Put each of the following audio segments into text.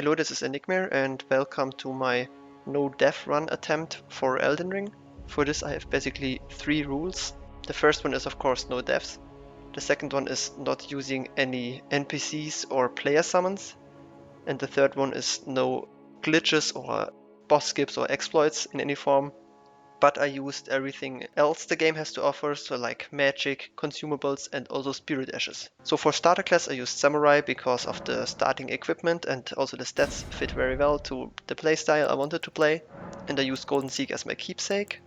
Hello, this is Enigmare and welcome to my no death run attempt for Elden Ring. For this I have basically 3 rules. The first one is of course no deaths. The second one is not using any NPCs or player summons. And the third one is no glitches or boss skips or exploits in any form. But I used everything else the game has to offer, so like magic, consumables and also spirit ashes. So for starter class I used samurai because of the starting equipment and also the stats fit very well to the playstyle I wanted to play. And I used golden seek as my keepsake.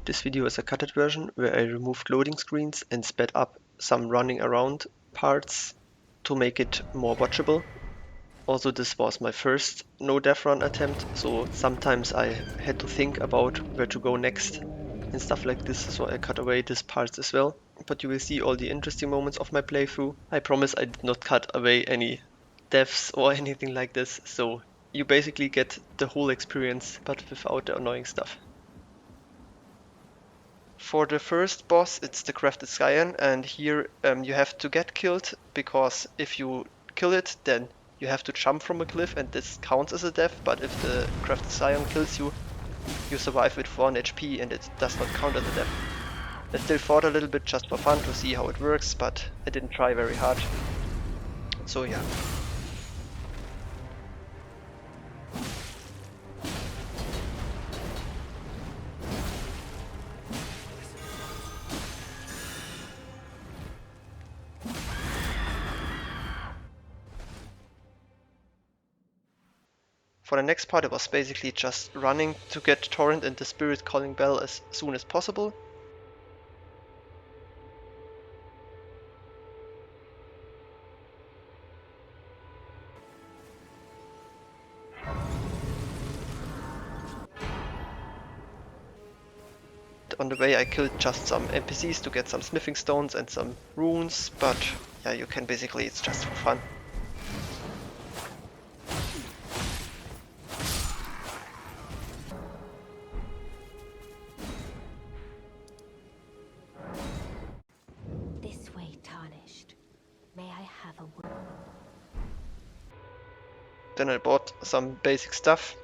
This video is a cutted version where I removed loading screens and sped up some running around parts to make it more watchable. Also, this was my first no death run attempt, so sometimes I had to think about where to go next and stuff like this, so I cut away these parts as well. But you will see all the interesting moments of my playthrough. I promise I did not cut away any deaths or anything like this, so you basically get the whole experience but without the annoying stuff. For the first boss, it's the crafted scion, and here you have to get killed, because if you kill it, then you have to jump from a cliff and this counts as a death, but if the crafted scion kills you, you survive with 1 HP and it does not count as a death. I still fought a little bit just for fun to see how it works, but I didn't try very hard. So yeah. For the next part, it was basically just running to get Torrent and the Spirit Calling Bell as soon as possible. On the way I killed just some NPCs to get some smithing stones and some runes, but yeah, you can basically, it's just for fun. This way, tarnished. May I have a word? Then I bought some basic stuff.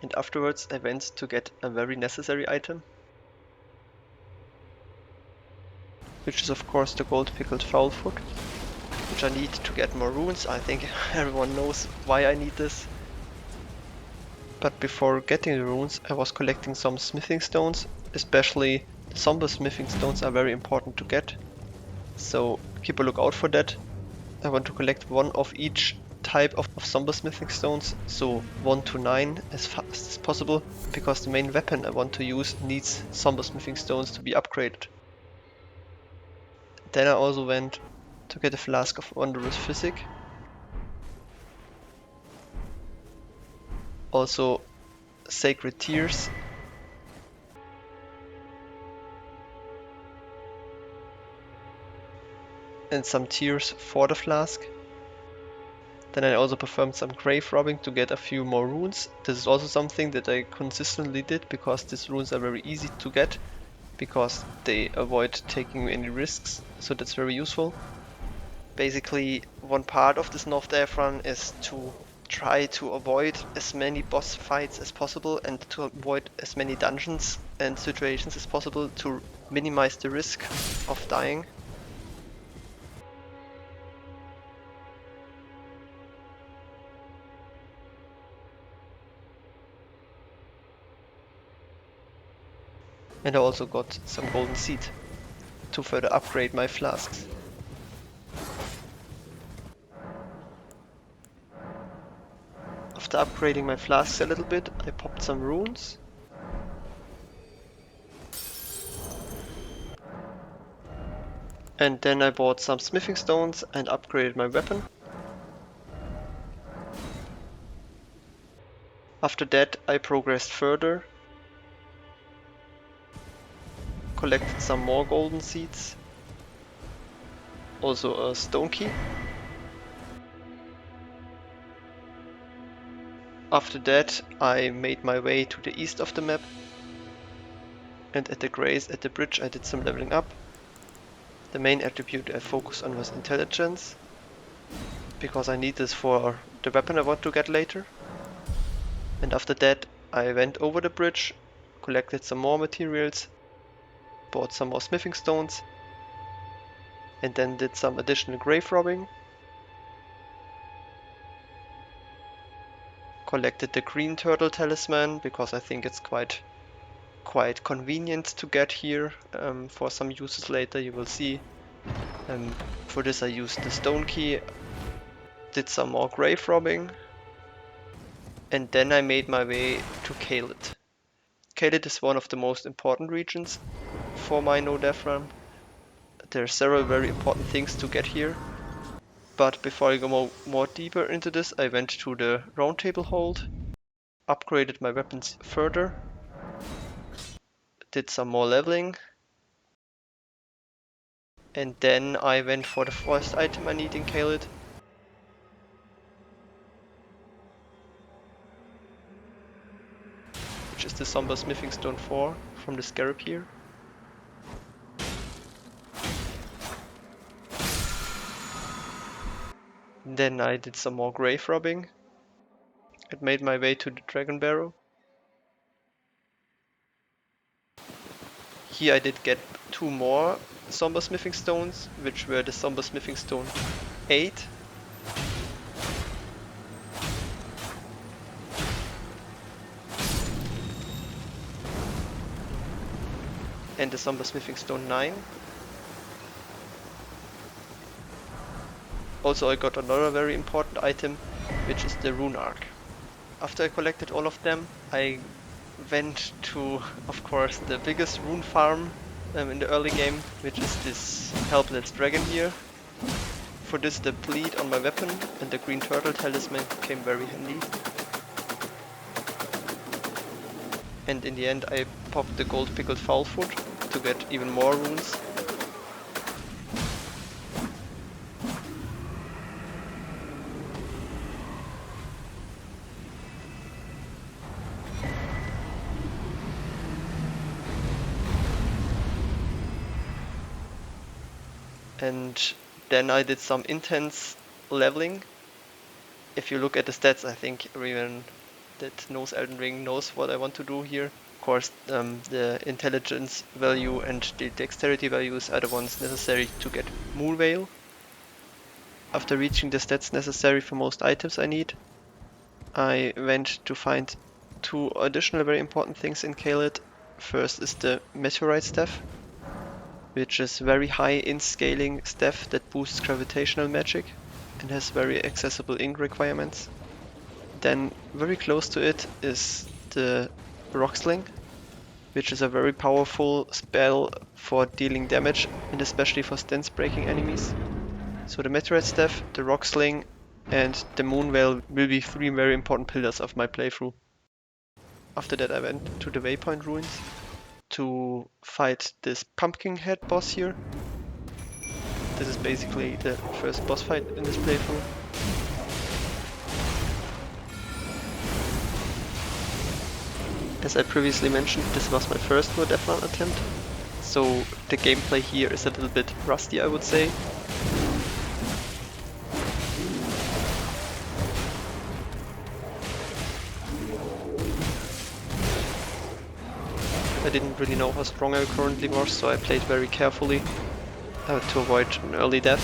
And afterwards I went to get a very necessary item. Which is of course the gold pickled fowl foot. Which I need to get more runes. I think everyone knows why I need this. But before getting the runes I was collecting some smithing stones. Especially the somber smithing stones are very important to get. So keep a look out for that. I want to collect 1 of each type of somber smithing stones, so 1 to 9 as fast as possible, because the main weapon I want to use needs somber smithing stones to be upgraded. Then I also went to get a flask of wondrous physic. Also sacred tears. And some tears for the flask. Then I also performed some grave robbing to get a few more runes. This is also something that I consistently did because these runes are very easy to get because they avoid taking any risks, so that's very useful. Basically, one part of this North Death run is to try to avoid as many boss fights as possible and to avoid as many dungeons and situations as possible to minimize the risk of dying. And I also got some golden seed to further upgrade my flasks. After upgrading my flasks a little bit, I popped some runes. And then I bought some smithing stones and upgraded my weapon. After that I progressed further, collected some more golden seeds, also a stone key. After that I made my way to the east of the map, and at the grace at the bridge I did some leveling up. The main attribute I focused on was intelligence, because I need this for the weapon I want to get later. And after that I went over the bridge, collected some more materials, bought some more smithing stones, and then did some additional grave robbing. Collected the green turtle talisman because I think it's quite convenient to get here for some uses later, you will see. For this I used the stone key, did some more grave robbing, and then I made my way to Caelid. Caelid is one of the most important regions for my no-death run. There are several very important things to get here, but before I go more deeper into this, I went to the round table hold, upgraded my weapons further, did some more leveling, and then I went for the first item I need in Caelid, which is the Somber Smithing Stone 4 from the scarab here. Then I did some more grave robbing and made my way to the Dragon Barrow. Here I did get 2 more Somber Smithing Stones, which were the Somber Smithing Stone 8 and the Somber Smithing Stone 9. Also I got another very important item, which is the Rune Arc. After I collected all of them, I went to, of course, the biggest rune farm in the early game, which is this helpless dragon here. For this the bleed on my weapon and the green turtle talisman came very handy. And in the end I popped the gold pickled foulfoot to get even more runes. And then I did some intense leveling. If you look at the stats, I think everyone that knows Elden Ring knows what I want to do here. Of course, the intelligence value and the dexterity values are the ones necessary to get Moonveil. After reaching the stats necessary for most items I need, I went to find 2 additional very important things in Caelid. First is the Meteorite Staff, which is very high in scaling staff that boosts gravitational magic and has very accessible ink requirements. Then very close to it is the Rock Sling, which is a very powerful spell for dealing damage and especially for stance breaking enemies. So the Meteorite Staff, the Rock Sling and the Moonveil will be 3 very important pillars of my playthrough. After that I went to the Waypoint Ruins to fight this pumpkin head boss here. This is basically the first boss fight in this playthrough. As I previously mentioned, this was my first no-death run attempt, so the gameplay here is a little bit rusty, I would say. I didn't really know how strong I currently was, so I played very carefully to avoid an early death.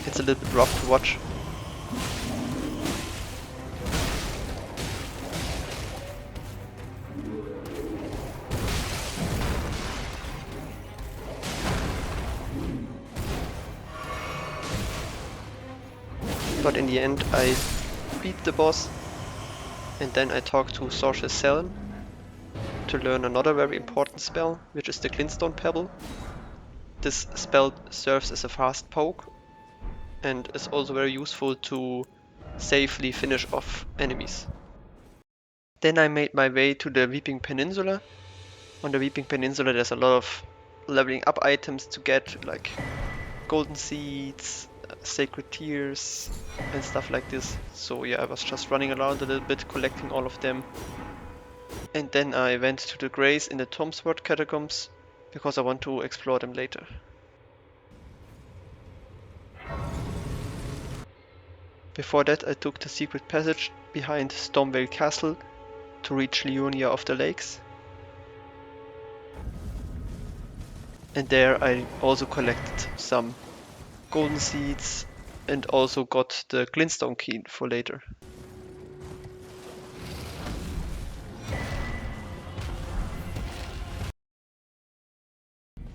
It's a little bit rough to watch. But in the end I beat the boss, and then I talked to Sorceress Selene to learn another very important spell, which is the Glintstone Pebble. This spell serves as a fast poke and is also very useful to safely finish off enemies. Then I made my way to the Weeping Peninsula. On the Weeping Peninsula there's a lot of leveling up items to get, like golden seeds, sacred tears and stuff like this. So yeah, I was just running around a little bit collecting all of them. And then I went to the Grays in the Tomsword Catacombs because I want to explore them later. Before that I took the secret passage behind Stormvale Castle to reach Liurnia of the Lakes. And there I also collected some golden seeds and also got the glintstone key for later.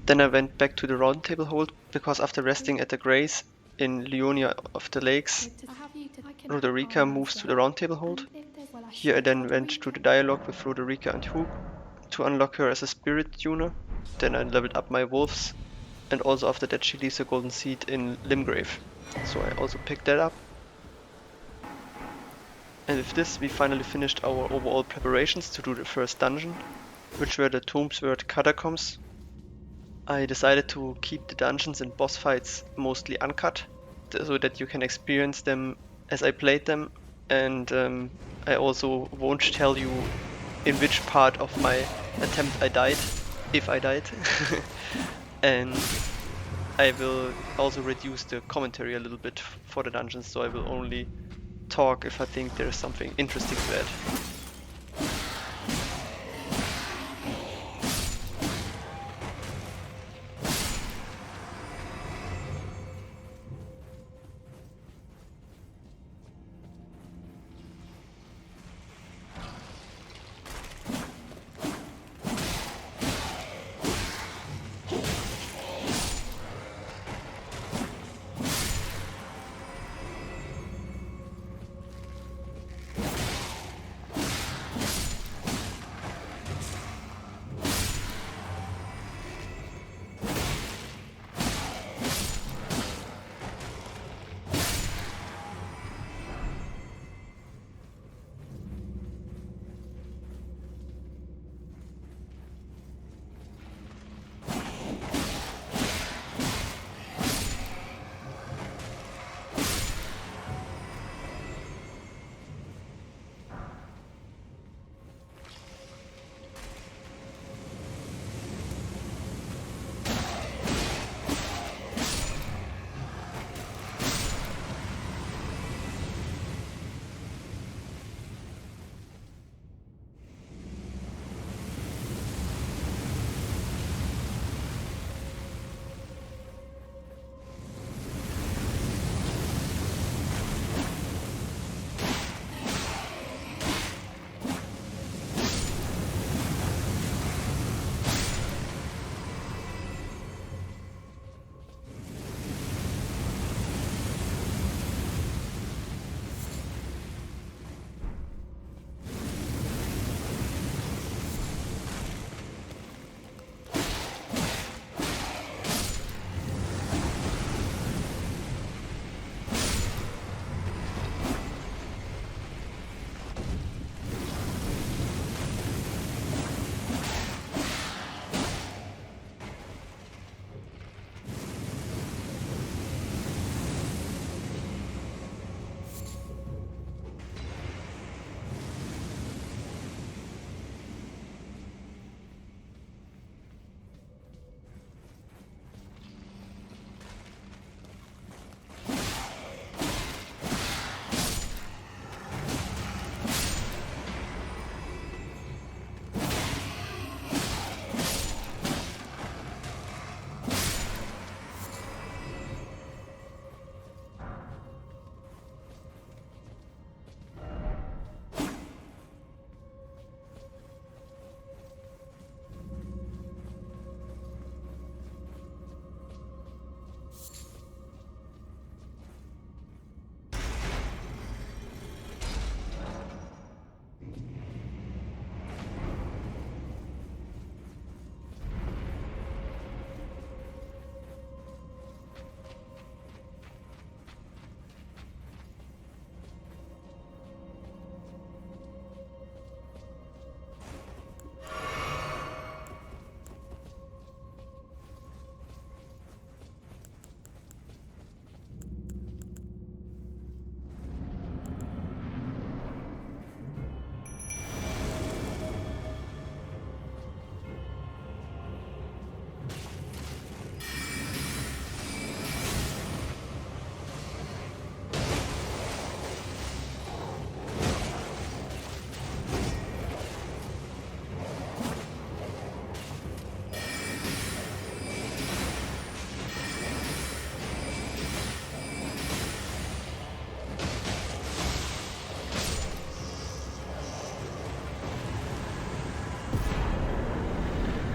Then I went back to the round table hold because after resting at the grace in Liurnia of the Lakes, Roderica moves to the round table hold. Here I then went to the dialogue with Roderica and Hugh to unlock her as a spirit tuner. Then I leveled up my wolves, and also after that she leaves a golden seed in Limgrave, so I also picked that up. And with this we finally finished our overall preparations to do the first dungeon, which were the Tombsword Catacombs. I decided to keep the dungeons and boss fights mostly uncut, so that you can experience them as I played them, and I also won't tell you in which part of my attempt I died, if I died. And I will also reduce the commentary a little bit for the dungeons, so I will only talk if I think there is something interesting to add.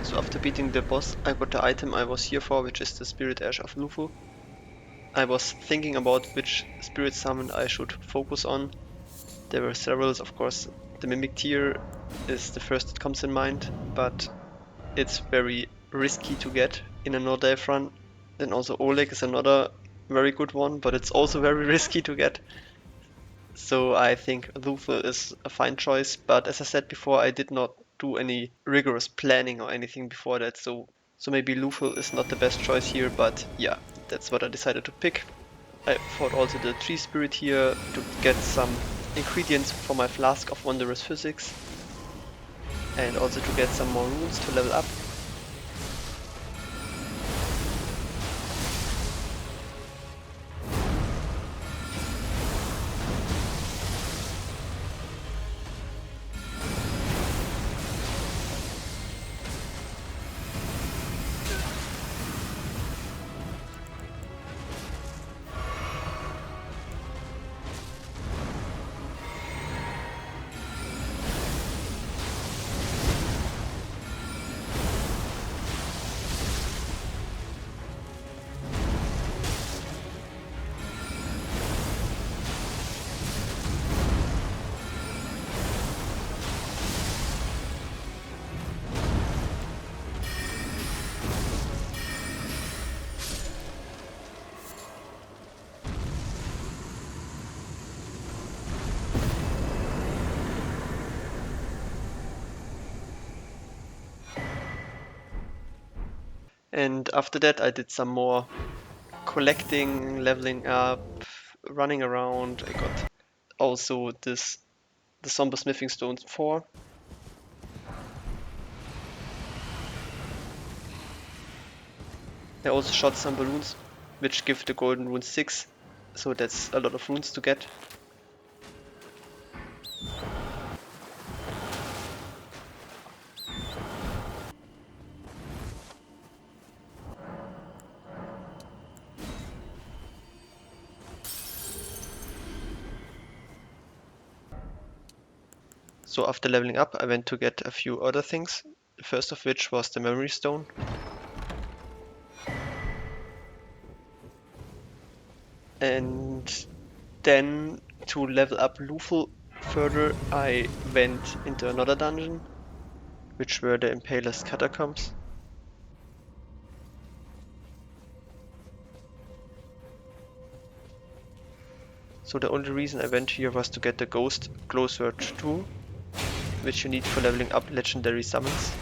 So after beating the boss, I got the item I was here for, which is the Spirit Ash of Lufu. I was thinking about which spirit summon I should focus on. There were several, of course. The Mimic Tear is the first that comes in mind, but it's very risky to get in a no-dive run. Then also Oleg is another very good one, but it's also very risky to get. So I think Lufu is a fine choice, but as I said before, I did not do any rigorous planning or anything before that, so maybe Lufu is not the best choice here, but yeah, that's what I decided to pick. I fought also the tree spirit here to get some ingredients for my flask of wondrous physics, and also to get some more runes to level up. And after that I did some more collecting, leveling up, running around. I got also the Somber Smithing Stones 4. I also shot some balloons, which give the golden rune 6, so that's a lot of runes to get. So after leveling up, I went to get a few other things, the first of which was the memory stone. And then to level up Lufel further, I went into another dungeon, which were the Impaler's Catacombs. So the only reason I went here was to get the Ghost Glowsword 2, which you need for leveling up legendary summons.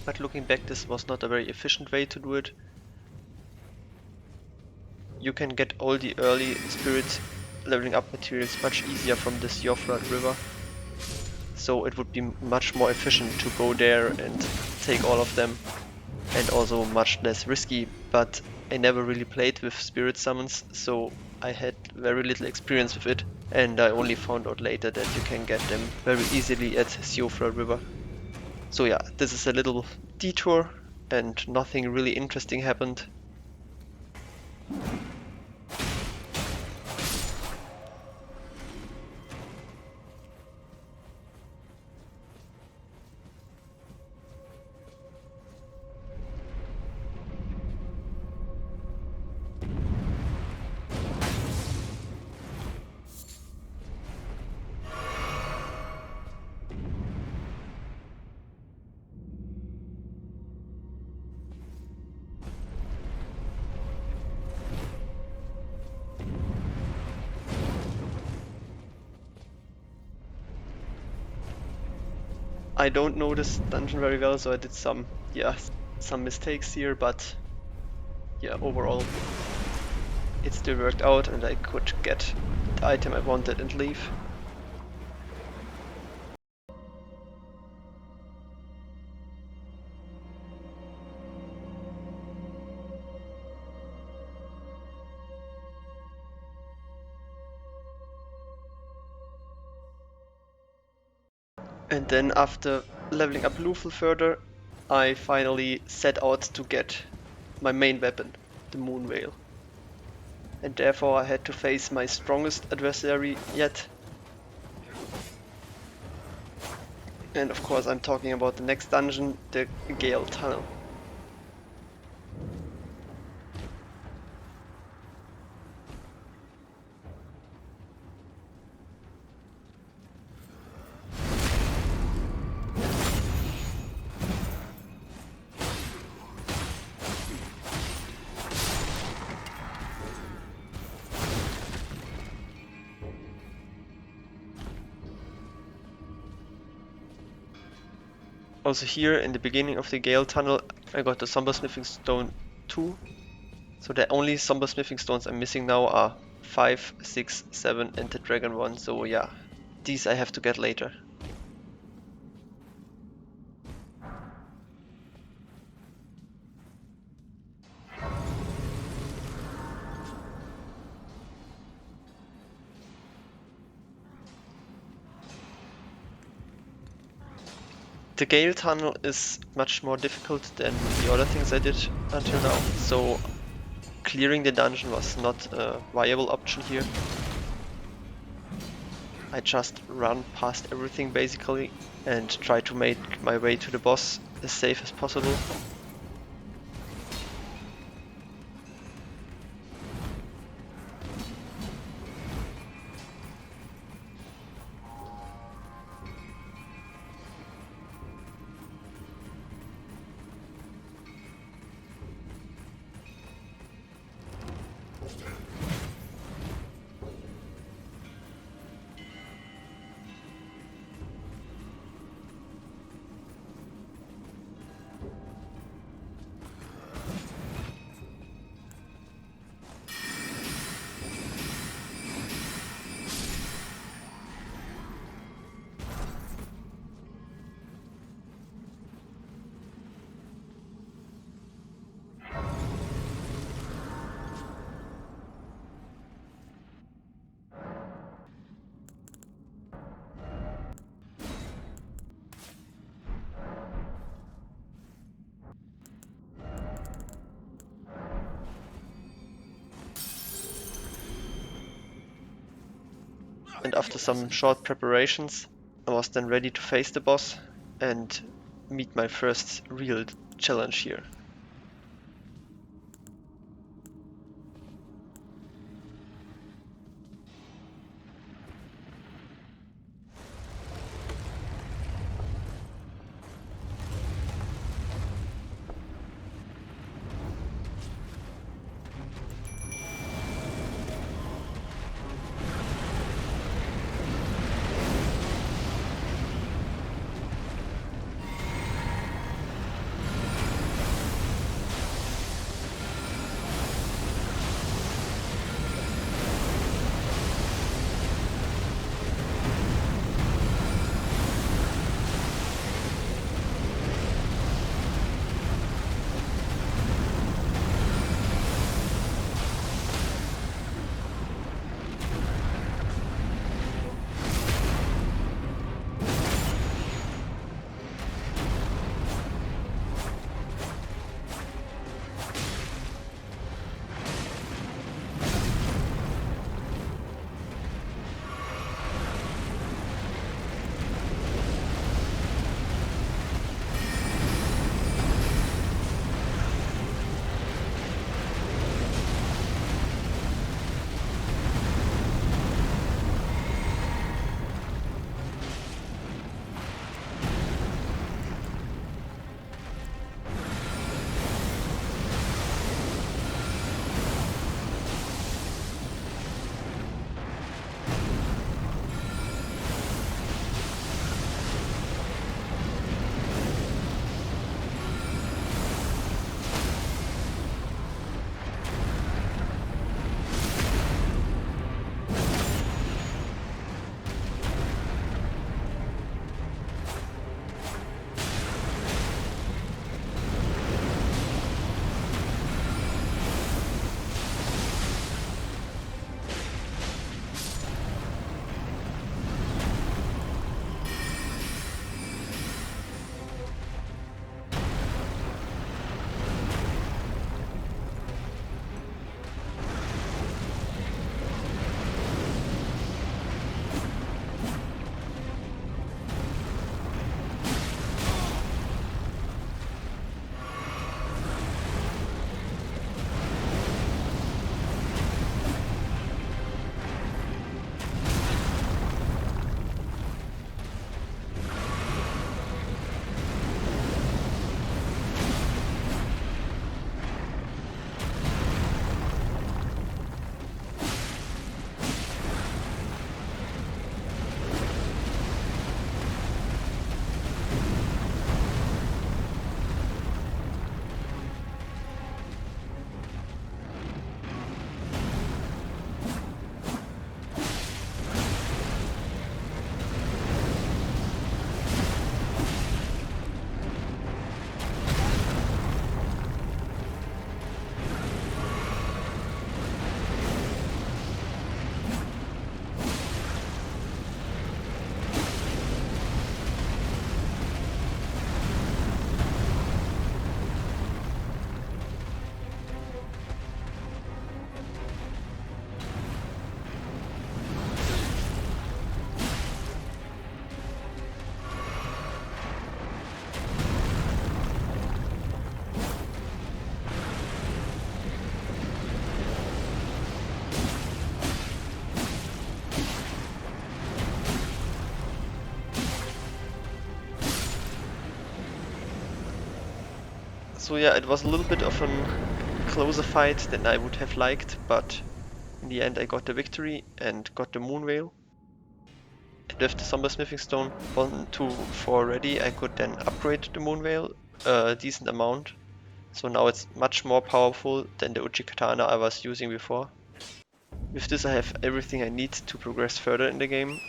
But looking back, this was not a very efficient way to do it. You can get all the early spirit leveling up materials much easier from the Siofra River. So it would be much more efficient to go there and take all of them, and also much less risky, but I never really played with spirit summons, so I had very little experience with it, and I only found out later that you can get them very easily at Siofra River. So yeah, this is a little detour and nothing really interesting happened. I don't know this dungeon very well, so I did some mistakes here, but yeah, overall it still worked out and I could get the item I wanted and leave. And then after leveling up Lufel further, I finally set out to get my main weapon, the Moon Veil. And therefore I had to face my strongest adversary yet. And of course I'm talking about the next dungeon, the Gale Tunnel. Also here in the beginning of the Gale Tunnel I got the Sombersmithing Stone 2. So the only Sombersmithing Stones I'm missing now are 5, 6, 7 and the Dragon one. So yeah, these I have to get later. The Gale Tunnel is much more difficult than the other things I did until now, so clearing the dungeon was not a viable option here. I just run past everything basically and try to make my way to the boss as safe as possible. And after some short preparations, I was then ready to face the boss and meet my first real challenge here. So yeah, it was a little bit of a closer fight than I would have liked, but in the end I got the victory and got the moon veil. And with the somber smithing stone 1, 2, 4 ready, I could then upgrade the moon veil a decent amount. So now it's much more powerful than the Uchi katana I was using before. With this I have everything I need to progress further in the game.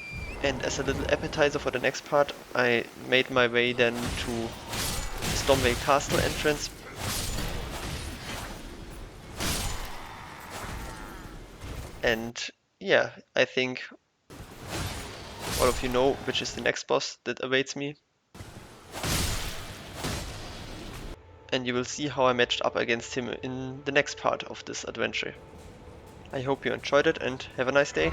And as a little appetizer for the next part, I made my way then to Stormvale Castle entrance. And yeah, I think all of you know which is the next boss that awaits me. And you will see how I matched up against him in the next part of this adventure. I hope you enjoyed it and have a nice day.